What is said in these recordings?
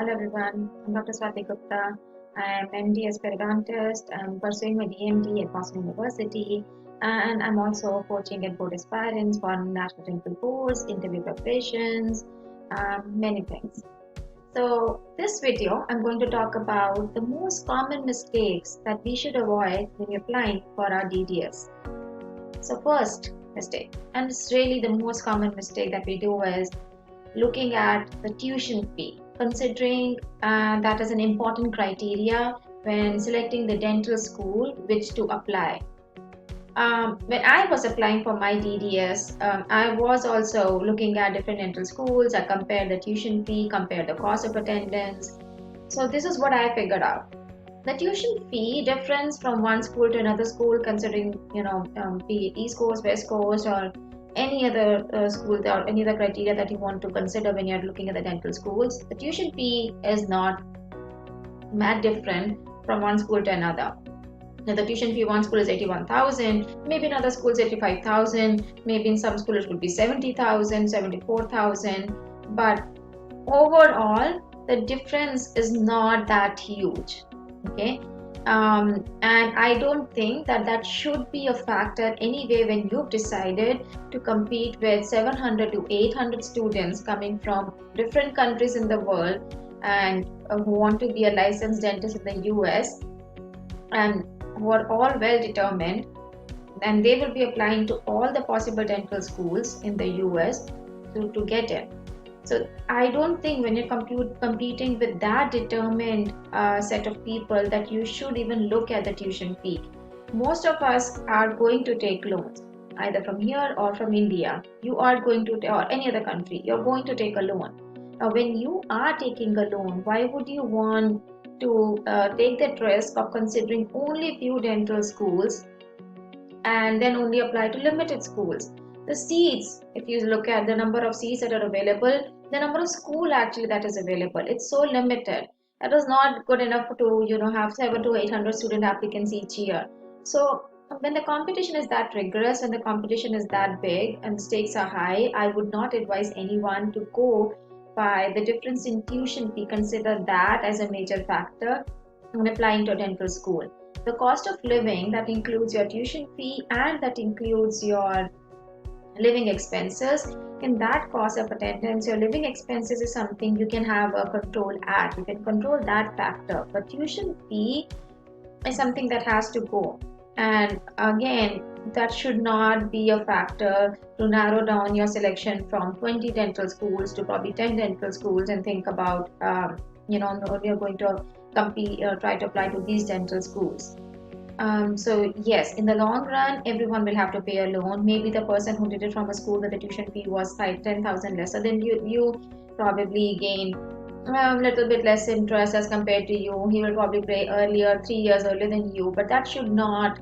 Hello everyone, I'm Dr. Swati Gupta. I'm MD as periodontist. I'm pursuing my DMD at Boston University, and I'm also coaching and board aspirants for national dental boards, interview preparations, many things. So this video, I'm going to talk about the most common mistakes that we should avoid when you're applying for our DDS. So first mistake, and it's really the most common mistake that we do, is looking at the tuition fee, considering that as an important criteria when selecting the dental school which to apply. When I was applying for my DDS, I was also looking at different dental schools. I compared the tuition fee, compared the cost of attendance. So this is what I figured out. The tuition fee difference from one school to another school, considering be it East Coast, West Coast, or any other school or any other criteria that you want to consider when you're looking at the dental schools, the tuition fee is not that different from one school to another. Now, the tuition fee one school is 81,000, maybe another school is 85,000, maybe in some schools it could be 70,000, 74,000, but overall the difference is not that huge. Okay, and I don't think that that should be a factor anyway when you've decided to compete with 700 to 800 students coming from different countries in the world and who want to be a licensed dentist in the US, and who are all well determined, and they will be applying to all the possible dental schools in the US to get in. So I don't think when you're competing with that determined set of people that you should even look at the tuition fee. Most of us are going to take loans, either from here or from India. You are going to, or any other country, you're going to take a loan. Now, when you are taking a loan, why would you want to take that risk of considering only few dental schools and then only apply to limited schools? The seats, if you look at the number of seats that are available, the number of school actually that is available, it's so limited. That is not good enough to have 7 to 800 student applicants each year. So when the competition is that rigorous and the competition is that big and the stakes are high, I would not advise anyone to go by the difference in tuition fee. Consider that as a major factor when applying to a dental school. The cost of living, that includes your tuition fee and that includes your living expenses. In that cost of attendance, your living expenses is something you can have a control at. You can control that factor, but tuition fee is something that has to go. And again, that should not be a factor to narrow down your selection from 20 dental schools to probably 10 dental schools and think about you're going to compete, try to apply to these dental schools. So yes, in the long run, everyone will have to pay a loan. Maybe the person who did it from a school where the tuition fee was 10,000 lesser, then you probably gain a little bit less interest as compared to you. He will probably pay earlier, 3 years earlier than you, but that should not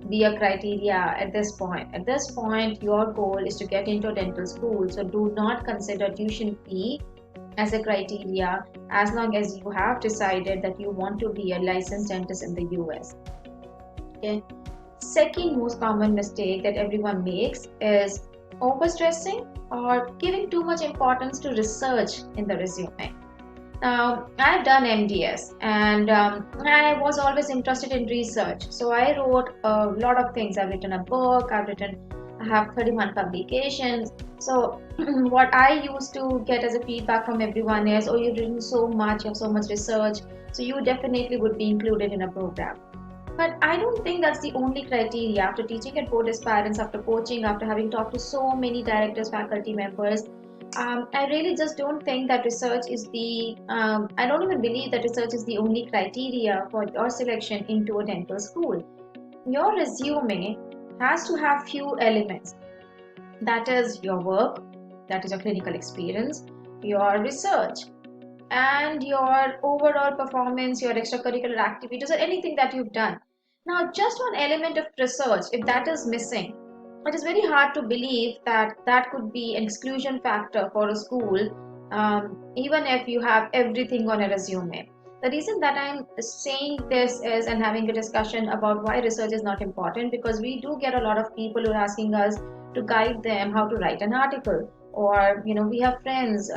be a criteria at this point. At this point, your goal is to get into a dental school, so do not consider tuition fee as a criteria as long as you have decided that you want to be a licensed dentist in the US. Okay. Second most common mistake that everyone makes is overstressing or giving too much importance to research in the resume. Now, I've done MDS and I was always interested in research. So I wrote a lot of things. I've written a book, I have 31 publications. So what I used to get as a feedback from everyone is, oh, you've written so much, you have so much research, so you definitely would be included in a program. But I don't think that's the only criteria. After teaching at board aspirants, after coaching, after having talked to so many directors, faculty members, I really just don't think that research is I don't even believe that research is the only criteria for your selection into a dental school. Your resume has to have few elements. That is your work, that is your clinical experience, your research, and your overall performance, your extracurricular activities, or anything that you've done. Now, just one element of research, if that is missing, it is very hard to believe that that could be an exclusion factor for a school, even if you have everything on a resume. The reason that I'm saying this is, and having a discussion about why research is not important, because we do get a lot of people who are asking us to guide them how to write an article, or we have friends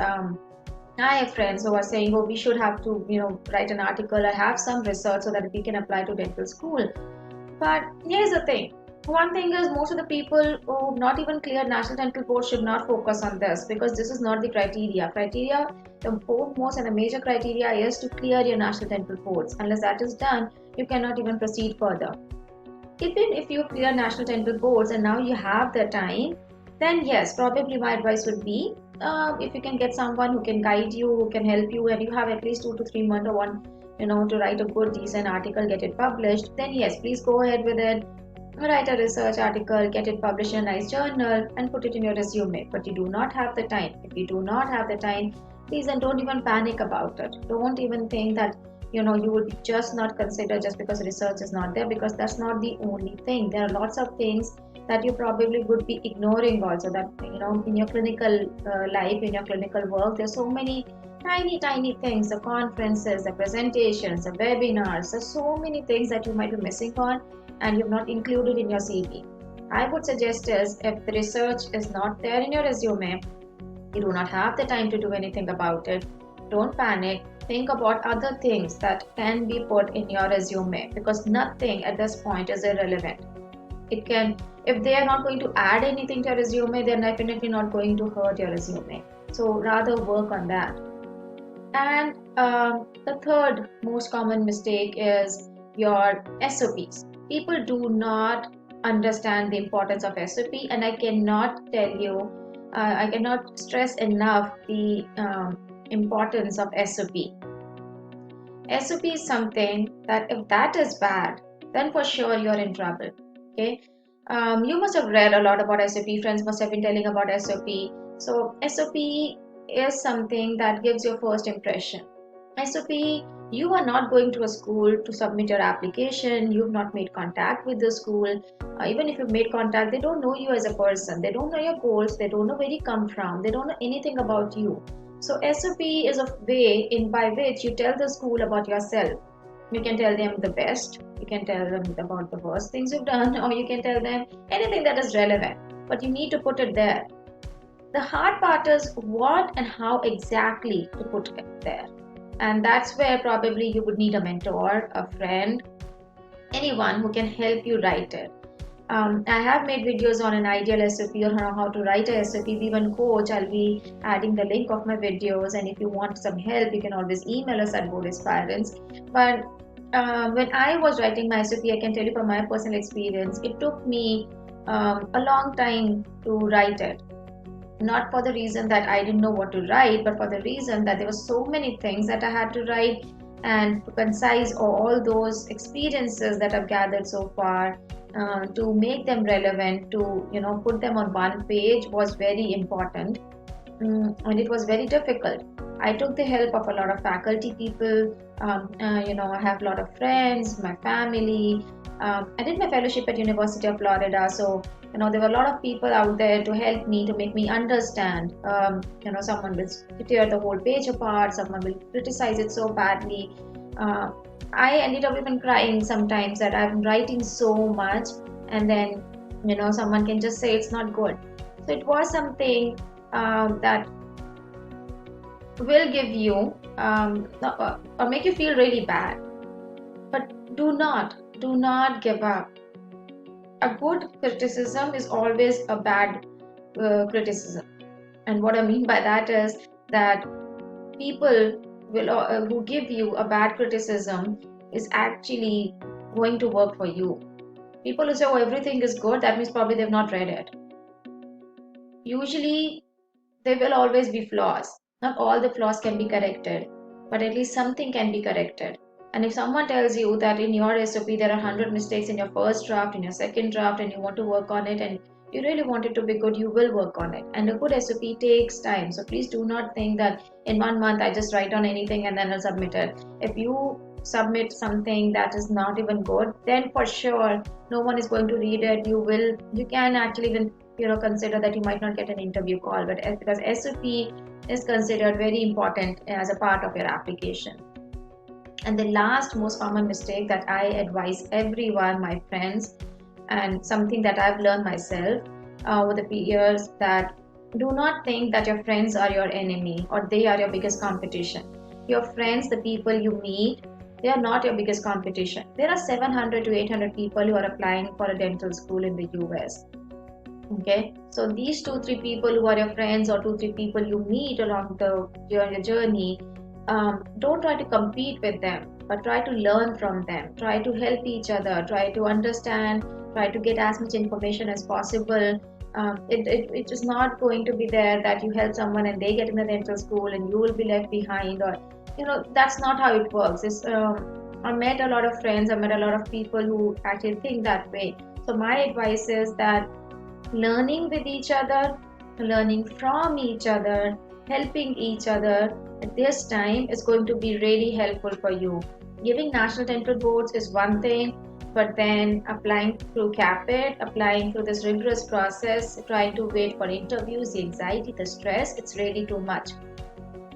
I have friends who are saying, oh, we should have to, write an article or have some research so that we can apply to dental school. But here's the thing. One thing is most of the people who not even clear National Dental Board should not focus on this because this is not the criteria. The foremost and the major criteria is to clear your National Dental Boards. Unless that is done, you cannot even proceed further. Even if you clear National Dental Boards and now you have the time, then yes, probably my advice would be if you can get someone who can guide you, who can help you, and you have at least 2 to 3 months or one, to write a good, decent article, get it published, then yes, please go ahead with it. Write a research article, get it published in a nice journal, and put it in your resume. But you do not have the time. If you do not have the time, please then don't even panic about it. Don't even think that you would just not consider just because research is not there, because that's not the only thing. There are lots of things that you probably would be ignoring also, that in your clinical life, in your clinical work, there's so many tiny things, the conferences, the presentations, the webinars. There's so many things that you might be missing on and you've not included in your CV. I would suggest is, if the research is not there in your resume, you do not have the time to do anything about it, don't panic. Think about other things that can be put in your resume, because nothing at this point is irrelevant. It can, if they are not going to add anything to your resume, they're definitely not going to hurt your resume. So rather work on that. And the third most common mistake is your SOPs. People do not understand the importance of SOP, and I cannot tell you, I cannot stress enough the importance of SOP. SOP is something that if that is bad, then for sure you're in trouble. Okay. You must have read a lot about SOP. Friends must have been telling about SOP. So SOP is something that gives your first impression. SOP, you are not going to a school to submit your application. You've not made contact with the school. Even if you've made contact, they don't know you as a person. They don't know your goals. They don't know where you come from. They don't know anything about you. So SOP is a way in by which you tell the school about yourself. You can tell them the best. You can tell them about the worst things you've done, or you can tell them anything that is relevant. But you need to put it there. The hard part is what and how exactly to put it there. And that's where probably you would need a mentor, a friend, anyone who can help you write it. I have made videos on an ideal SOP or how to write a SOP. Even coach, I'll be adding the link of my videos. And if you want some help, you can always email us at Board Aspirants. But when I was writing my SOP, I can tell you from my personal experience, it took me a long time to write it. Not for the reason that I didn't know what to write, but for the reason that there were so many things that I had to write, and to concise all those experiences that I've gathered so far, to make them relevant, to put them on one page was very important. And it was very difficult. I took the help of a lot of faculty people. I have a lot of friends, my family. I did my fellowship at University of Florida, so there were a lot of people out there to help me, to make me understand. Someone will tear the whole page apart, someone will criticize it so badly. I ended up even crying sometimes that I'm writing so much, and then someone can just say it's not good. So it was something that will give you or make you feel really bad. But do not give up. A good criticism is always a bad criticism. And what I mean by that is that people will who give you a bad criticism is actually going to work for you. People who say, oh, everything is good, that means probably they've not read it. Usually there will always be flaws. Not all the flaws can be corrected, but at least something can be corrected. And if someone tells you that in your SOP there are 100 mistakes in your first draft, in your second draft, and you want to work on it, and you really want it to be good, you will work on it. And a good SOP takes time. So please do not think that in 1 month I just write on anything and then I'll submit it. If you submit something that is not even good, then for sure no one is going to read it. You can actually even consider that you might not get an interview call, but because SOP is considered very important as a part of your application. And the last most common mistake that I advise everyone, my friends, and something that I've learned myself over the years, that Do not think that your friends are your enemy or they are your biggest competition. Your friends, the people you meet, they are not your biggest competition. There are 700 to 800 people who are applying for a dental school in the US. Okay, so these 2 3 people who are your friends or 2 3 people you meet along your journey, don't try to compete with them, but try to learn from them, try to help each other, try to understand, try to get as much information as possible. It is not going to be there that you help someone and they get in the dental school and you will be left behind, or that's not how it works. I met a lot of friends, I met a lot of people who actually think that way. So my advice is that learning with each other, learning from each other, helping each other at this time is going to be really helpful for you. Giving national dental boards is one thing, but then applying through CAPIT, applying through this rigorous process, trying to wait for interviews, the anxiety, the stress, it's really too much.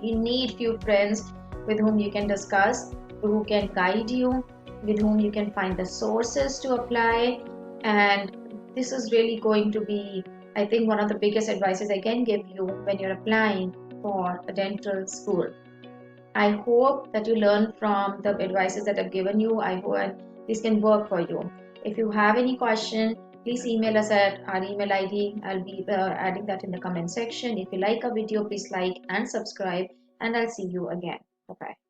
You need few friends with whom you can discuss, who can guide you, with whom you can find the sources to apply. And this is really going to be, I think, one of the biggest advices I can give you when you're applying for a dental school. I hope that you learn from the advices that I've given you. I hope this can work for you. If you have any question, please email us at our email ID. I'll be adding that in the comment section. If you like our video, please like and subscribe, and I'll see you again. Bye bye.